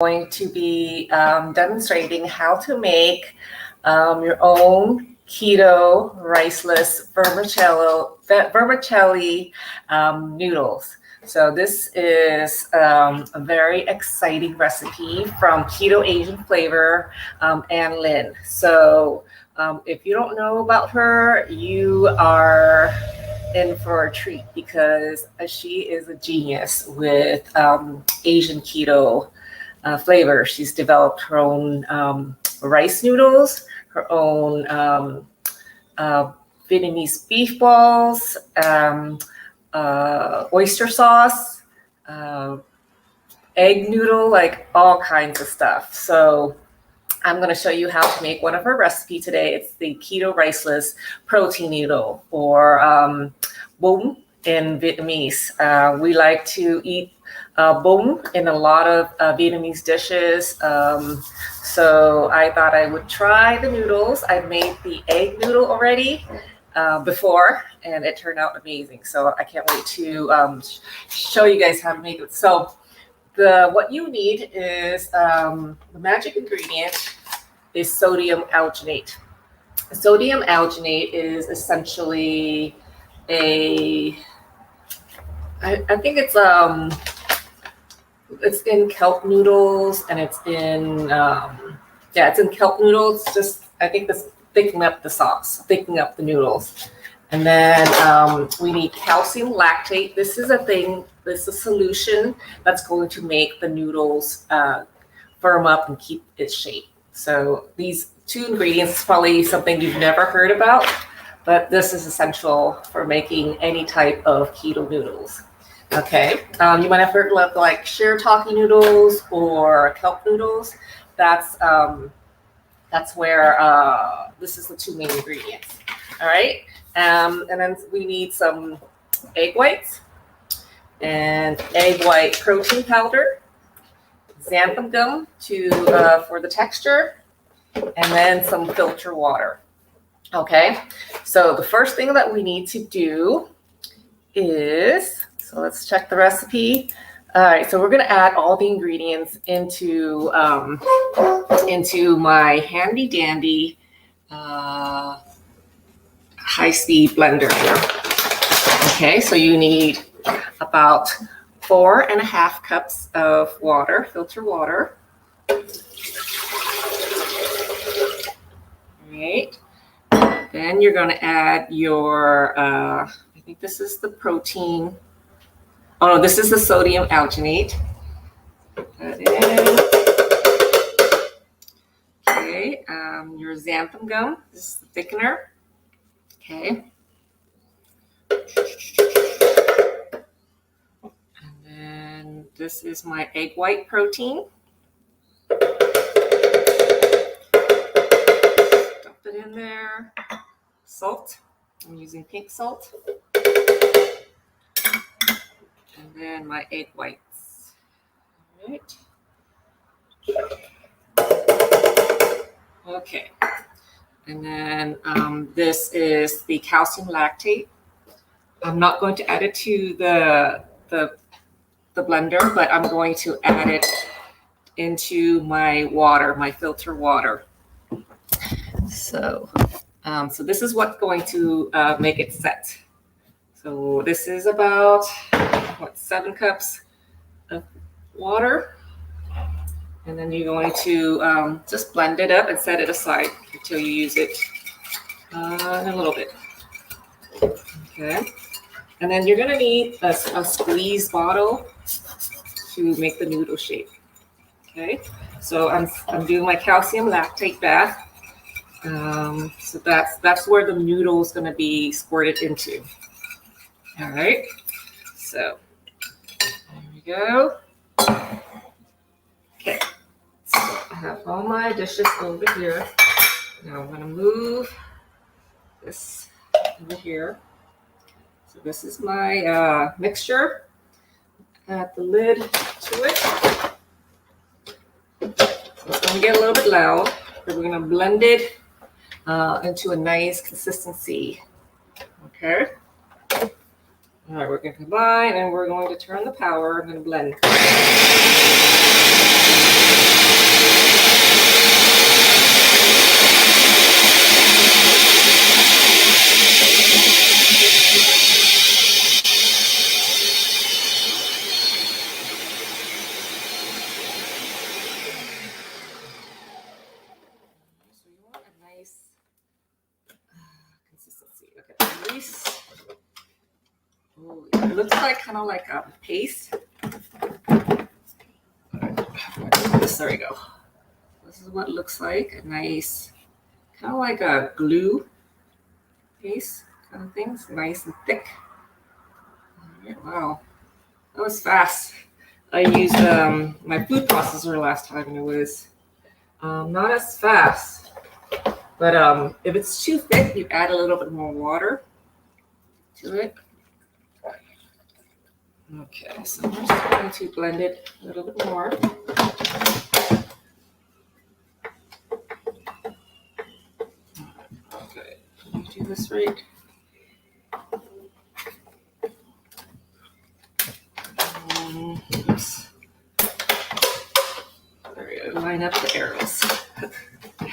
going to be demonstrating how to make your own keto riceless vermicelli noodles. So this is a very exciting recipe from Keto Asian Flavor, Ann Lin. So if you don't know about her, you are in for a treat because she is a genius with Asian keto flavor. She's developed her own rice noodles, her own Vietnamese beef balls, oyster sauce, egg noodle, like all kinds of stuff. So I'm going to show you how to make one of her recipes today. It's the keto riceless protein noodle, or bún in Vietnamese. We like to eat bún in a lot of Vietnamese dishes. So I thought I would try the noodles. I've made the egg noodle already before, and it turned out amazing. So I can't wait to show you guys how to make it. So what you need is the magic ingredient is sodium alginate. Sodium alginate is essentially I think it's in kelp noodles, and it's in it's in kelp noodles. Just I think this thickening up the sauce, thickening up the noodles. And then we need calcium lactate. This is a solution that's going to make the noodles firm up and keep its shape. So these two ingredients is probably something you've never heard about, but this is essential for making any type of keto noodles. Okay, you might have heard of like shirataki noodles or kelp noodles. That's where this is the two main ingredients. All right. And then we need some egg whites and egg white protein powder, xanthan gum for the texture, and then some filter water. Okay, so the first thing that we need to do is, so let's check the recipe. All right, so we're going to add all the ingredients into my handy dandy high-speed blender here. Okay, so you need about 4.5 cups of water, filter water. All right, then you're going to add your, I think this is the protein. Oh, no, this is the sodium alginate. Put that in. Okay, your xanthan gum. This is the thickener. Okay. And then this is my egg white protein. Dump it in there. Salt. I'm using pink salt. And then my egg whites. All right. Okay. And then this is the calcium lactate. I'm not going to add it to the blender, but I'm going to add it into my water, my filter water. So, so this is what's going to make it set. So this is about 7 cups of water. And then you're going to just blend it up and set it aside until you use it in a little bit. Okay. And then you're going to need a squeeze bottle to make the noodle shape. Okay. So I'm doing my calcium lactate bath. So that's where the noodle is going to be squirted into. All right. So there we go. Okay. So I have all my dishes over here. Now I'm going to move this over here. So this is my mixture. Add the lid to it. So it's going to get a little bit loud, but we're going to blend it into a nice consistency. Okay. All right, we're going to combine and we're going to turn the power. I'm going to blend. looks like kind of like a paste. There we go. This is what it looks like. A nice, kind of like a glue paste kind of thing. It's nice and thick. Wow, that was fast. I used my food processor last time and it was not as fast. But if it's too thick, you add a little bit more water to it. Okay, so I'm just going to blend it a little bit more. Okay, let me do this right. Oops. There we go, line up the arrows. Okay.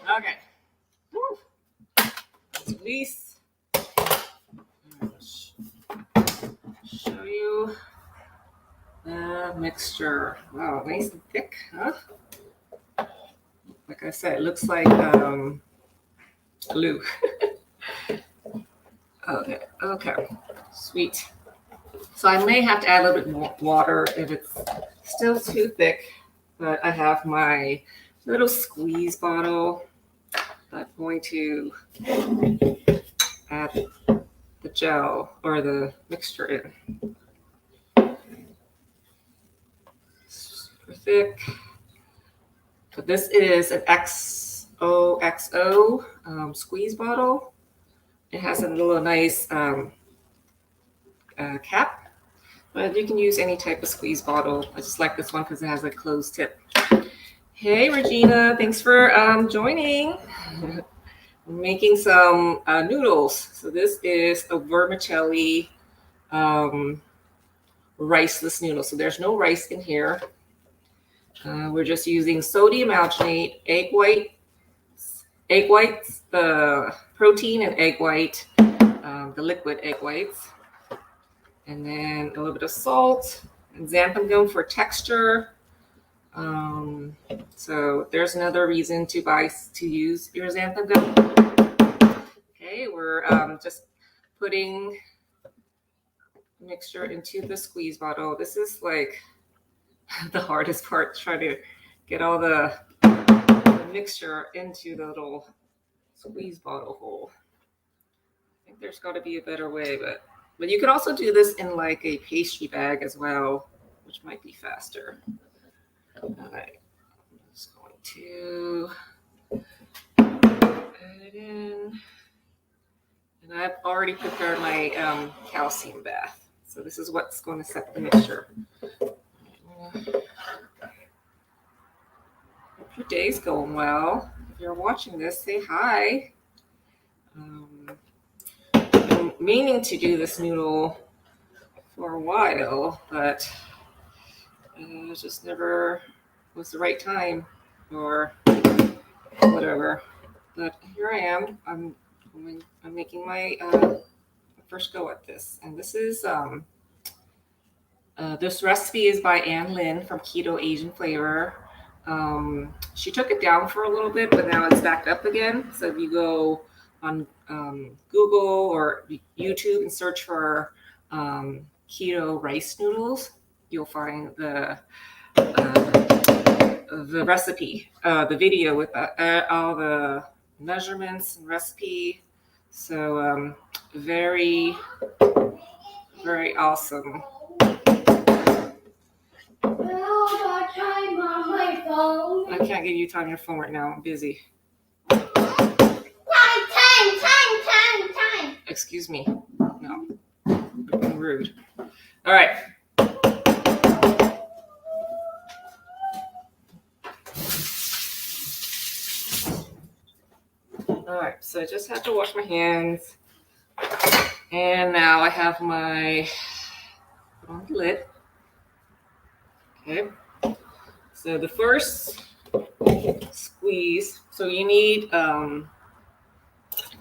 Okay. Woo. Release. Show you the mixture. Wow, nice and thick, huh? Like I said, it looks like glue. Okay, sweet. So I may have to add a little bit more water if it's still too thick, but I have my little squeeze bottle. I'm going to add the gel or the mixture in. Super thick. So this is an XOXO squeeze bottle. It has a little nice cap, but you can use any type of squeeze bottle. I just like this one because it has a closed tip. Hey, Regina, thanks for joining. I'm making some noodles. So this is a vermicelli riceless noodle. So there's no rice in here. We're just using sodium alginate, egg whites, the protein and egg white, the liquid egg whites, and then a little bit of salt and xanthan gum for texture. So there's another reason to use your xanthan gum. Okay, we're just putting mixture into the squeeze bottle. This is like the hardest part, trying to get all the mixture into the little squeeze bottle hole. I think there's got to be a better way, but you could also do this in like a pastry bag as well, which might be faster. All right, I'm just going to add it in. And I've already prepared my calcium bath. So this is what's going to set the mixture. Hope your day's going well. If you're watching this, say hi. I'm meaning to do this noodle for a while, but it just never was the right time or whatever. But here I am. I'm making my first go at this, and this is this recipe is by Ann Lin from Keto Asian Flavor. She took it down for a little bit, but now it's back up again. So if you go on Google or YouTube and search for keto rice noodles, you'll find the recipe, the video with all the measurements and recipe. So very, very awesome. I can't give you time on your phone right now. I'm busy. Time. Excuse me. No. You're being rude. All right. right, so I just have to wash my hands. And now I have my, put on the lid. Okay. So the first squeeze, so you need, I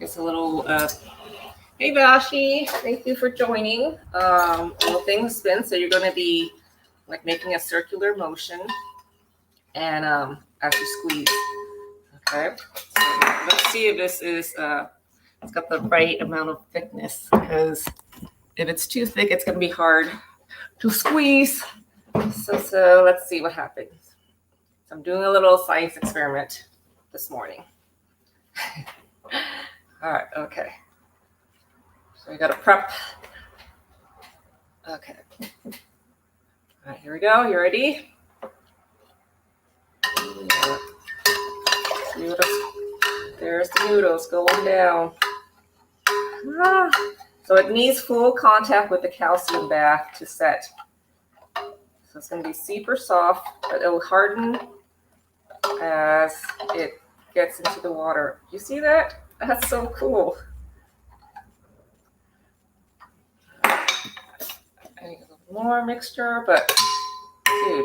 guess a little, hey Vashi, thank you for joining. A little thing to spin, so you're going to be like making a circular motion and as you squeeze. Okay, so let's see if this is, it's got the right amount of thickness, because if it's too thick, it's going to be hard to squeeze. So let's see what happens. So I'm doing a little science experiment this morning. All right, okay. So we got to prep. Okay. All right, here we go. You ready? There's the noodles going down. So it needs full contact with the calcium bath to set. So it's going to be super soft, but it will harden as it gets into the water. You see that? That's so cool. I need a little more mixture, but dude,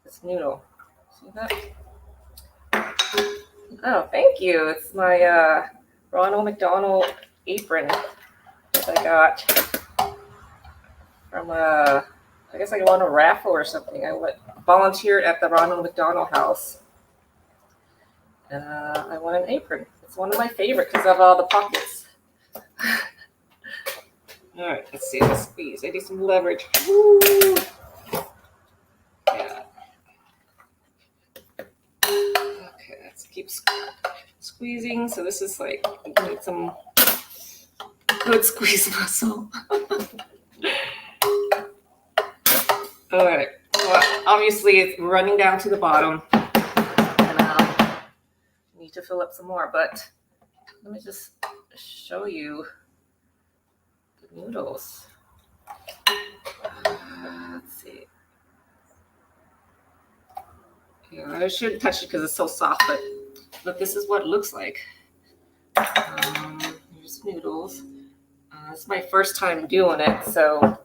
this noodle. See that? Oh, thank you. It's my Ronald McDonald apron that I got from I guess I won a raffle or something. I volunteered at the Ronald McDonald House. I won an apron. It's one of my favorites because of all the pockets. All right, let's see. Let's squeeze. I need some leverage. Woo! Yeah. Okay, let's keep squeezing. So this is like, you need some good squeeze muscle. All right. Well, obviously it's running down to the bottom, and need to fill up some more. But let me just show you the noodles. Let's see. Yeah, I shouldn't touch it because it's so soft, but this is what it looks like. Here's noodles. It's my first time doing it, so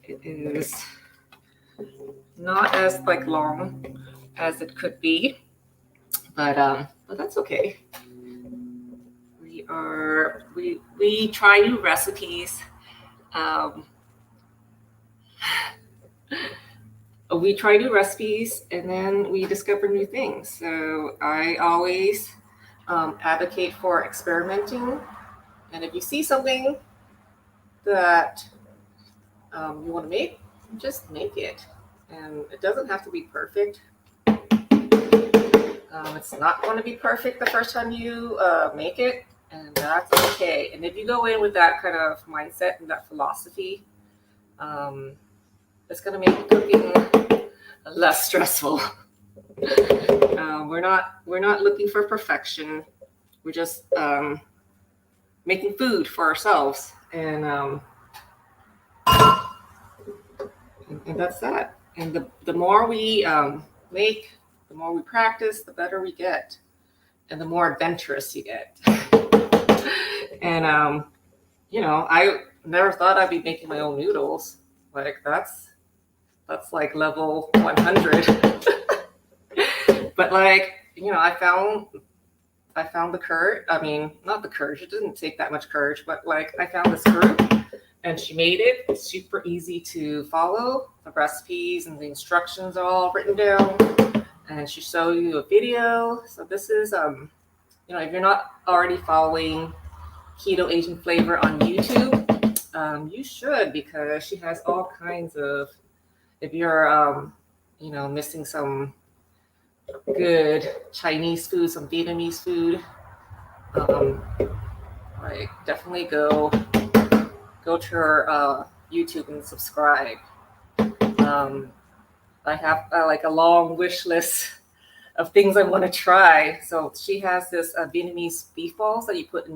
it is not as like long as it could be, but that's okay. We try new recipes. We try new recipes and then we discover new things. So I always advocate for experimenting. And if you see something that you want to make, just make it. And it doesn't have to be perfect. It's not going to be perfect the first time you make it, and that's okay. And if you go in with that kind of mindset and that philosophy, it's going to make cooking less stressful. We're not looking for perfection. We're just making food for ourselves, and that's that. And the more we make, the more we practice, the better we get, and the more adventurous you get. And I never thought I'd be making my own noodles. Like that's like level 100. But like, I found the courage. I mean, not the courage. It didn't take that much courage, but like I found this group, and she made it. It's super easy to follow. The recipes and the instructions are all written down, and she showed you a video. So this is, if you're not already following Keto Asian Flavor on YouTube, you should, because she has all kinds of. If you're, missing some good Chinese food, some Vietnamese food, like definitely go to her YouTube and subscribe. I have like a long wish list of things I want to try. So she has this Vietnamese beef balls that you put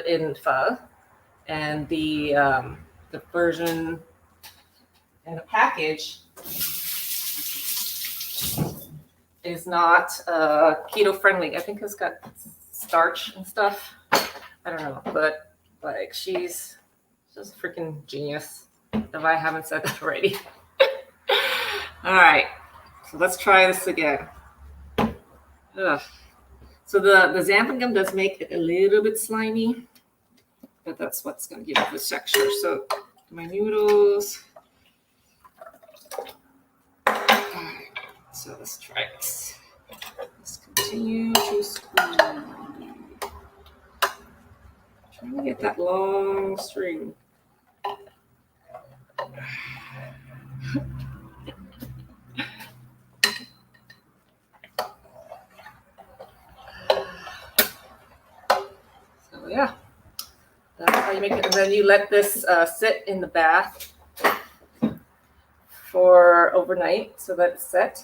in pho, and the version and the package is not keto friendly. I think it's got starch and stuff. I don't know, but like she's just a freaking genius. If I haven't said that already. All right, so let's try this again. Ugh. So the xanthan gum does make it a little bit slimy, but that's what's going to give it the texture. So my noodles. So let's try this. Let's continue to squeeze. Trying to get that long string. So yeah, that's how you make it. And then you let this sit in the bath for overnight so that it's set.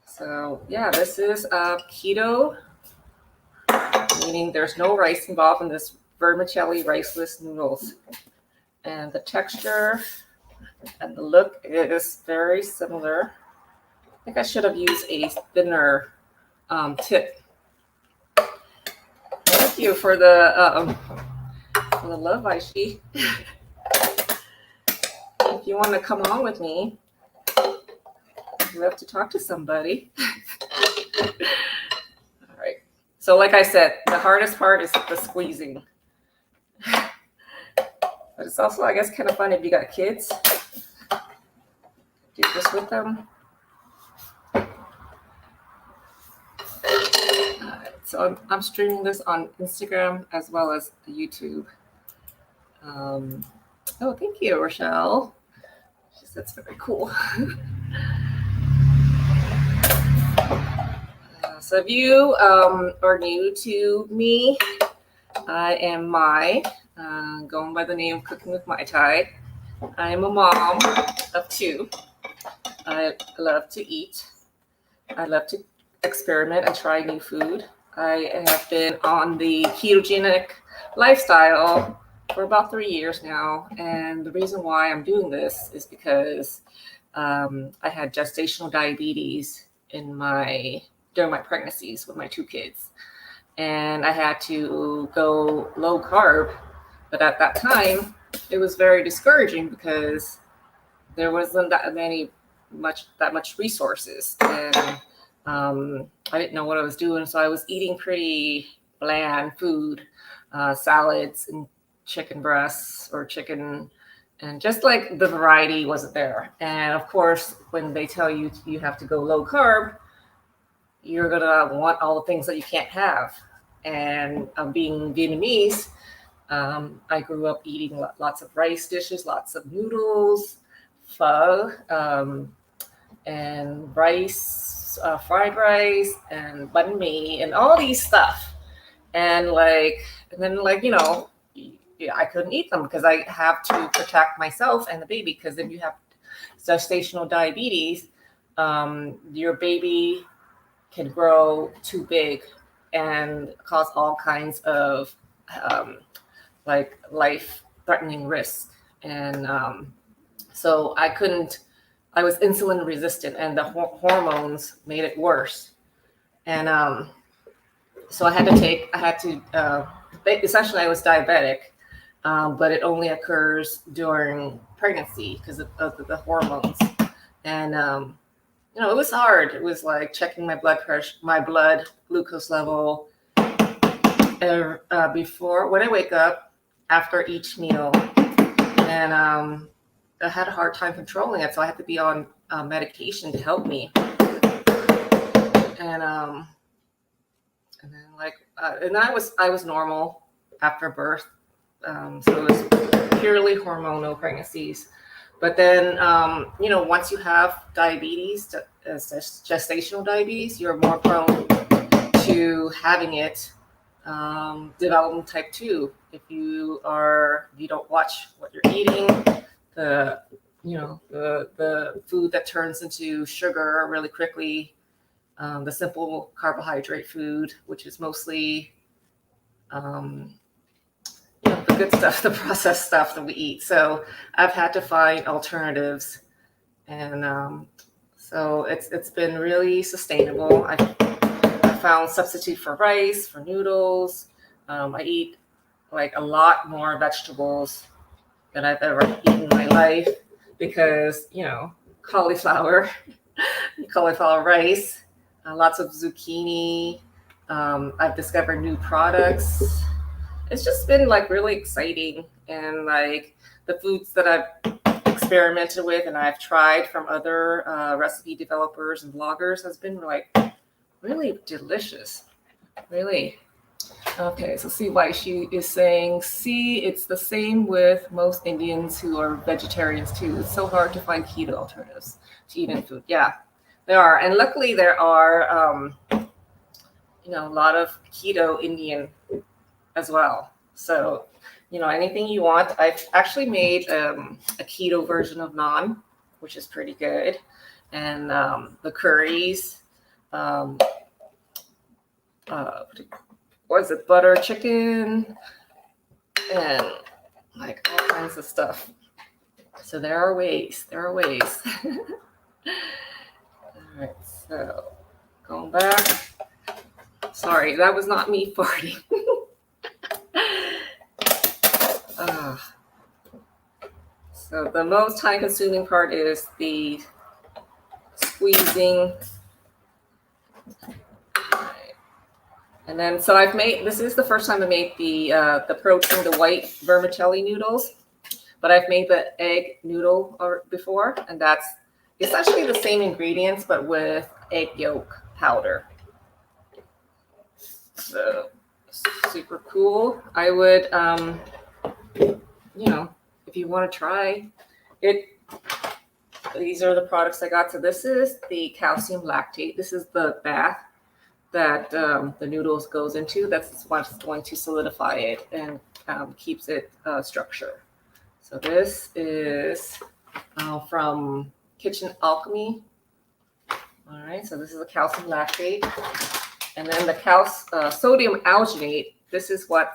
So yeah, this is keto, meaning there's no rice involved in this vermicelli riceless noodles. And the texture and the look is very similar. I think I should have used a thinner tip. Thank you for the love, Aishi. If you want to come on with me, I'd love to talk to somebody. All right. So like I said, the hardest part is the squeezing. But it's also, I guess, kind of fun if you got kids. Do this with them. So I'm streaming this on Instagram as well as YouTube. Oh, thank you, Rochelle. She said that's very cool. So if you are new to me, I am Mai, going by the name of Cooking with Mai Tai. I am a mom of 2. I love to eat. I love to experiment and try new food. I have been on the ketogenic lifestyle for about 3 years now. And the reason why I'm doing this is because I had gestational diabetes during my pregnancies with my 2 kids. And I had to go low carb. But at that time, it was very discouraging because there wasn't that much resources. And I didn't know what I was doing. So I was eating pretty bland food, salads and chicken breasts or chicken. And just like the variety wasn't there. And of course, when they tell you you have to go low carb, you're going to want all the things that you can't have. And being Vietnamese, I grew up eating lots of rice dishes, lots of noodles, pho, and rice, fried rice, and banh mi, and all these stuff. And then I couldn't eat them because I have to protect myself and the baby. Because if you have gestational diabetes, your baby can grow too big and cause all kinds of life-threatening risk. And so I was insulin resistant, and the hormones made it worse. And so essentially I was diabetic, but it only occurs during pregnancy because of the hormones. And it was hard. It was like checking my blood pressure, my blood glucose level before when I wake up, after each meal. And I had a hard time controlling it, so I had to be on medication to help me. And then I was normal after birth, so it was purely hormonal pregnancies. But then once you have diabetes, gestational diabetes, you're more prone to having it developing type 2 if you don't watch what you're eating. The food that turns into sugar really quickly, the simple carbohydrate food, which is mostly the good stuff, the processed stuff that we eat. So I've had to find alternatives, And so it's been really sustainable. I found substitute for rice, for noodles. I eat like a lot more vegetables than I've ever eaten in my life because, cauliflower, cauliflower rice, lots of zucchini. I've discovered new products. It's just been like really exciting, and like the foods that I've experimented with and I've tried from other recipe developers and bloggers has been like really delicious. Really. Okay, so see why she is saying, see, it's the same with most Indians who are vegetarians too. It's so hard to find keto alternatives to eat in food. Yeah, there are. And luckily there are, a lot of keto Indian as well. So, anything you want. I've actually made a keto version of naan, which is pretty good. And the curries, what is it, butter chicken, and like all kinds of stuff. So there are ways. All right, so going back. Sorry, that was not me farting. So the most time-consuming part is the squeezing. And then, so I've made, this is the first time I made the protein, the white vermicelli noodles, but I've made the egg noodle before, and that's essentially the same ingredients, but with egg yolk powder. So super cool. I would, if you want to try it, these are the products I got. So this is the calcium lactate. This is the bath that the noodles goes into. That's what's going to solidify it and keeps it structure. So this is from Kitchen Alchemy. All right, so this is a calcium lactate. And then the sodium alginate, this is what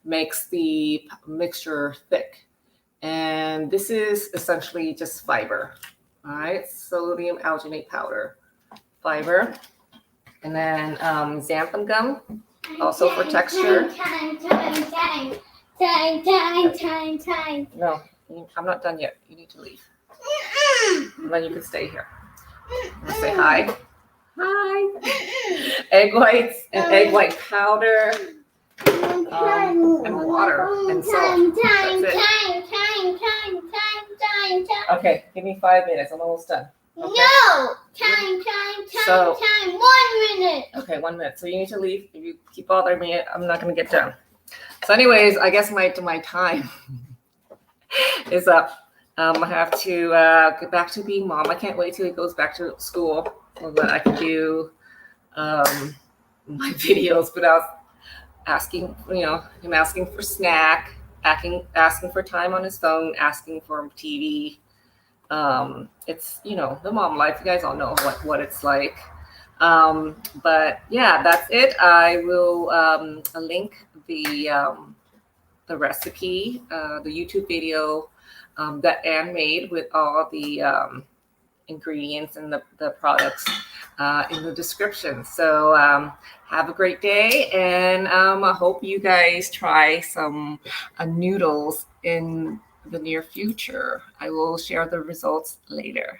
makes the mixture thick. And this is essentially just fiber. All right, sodium alginate powder, fiber. And then xanthan gum, also for texture. Time. No, I'm not done yet. You need to leave. And then you can stay here. Say hi. Hi. Egg whites and egg white powder. And water and salt. That's it. Okay, give me 5 minutes. I'm almost done. Okay. No! Time. 1 minute. Okay, 1 minute. So you need to leave. If you keep bothering me, I'm not going to get done. So anyways, I guess my time is up. I have to get back to being mom. I can't wait till he goes back to school so that I can do my videos without asking, him asking for snack, asking for time on his phone, asking for TV. It's, the mom life. You guys all know what it's like. But yeah, that's it. I will link the recipe, the YouTube video that Ann made with all the ingredients and the products in the description. So have a great day, and I hope you guys try some noodles in the near future. I will share the results later.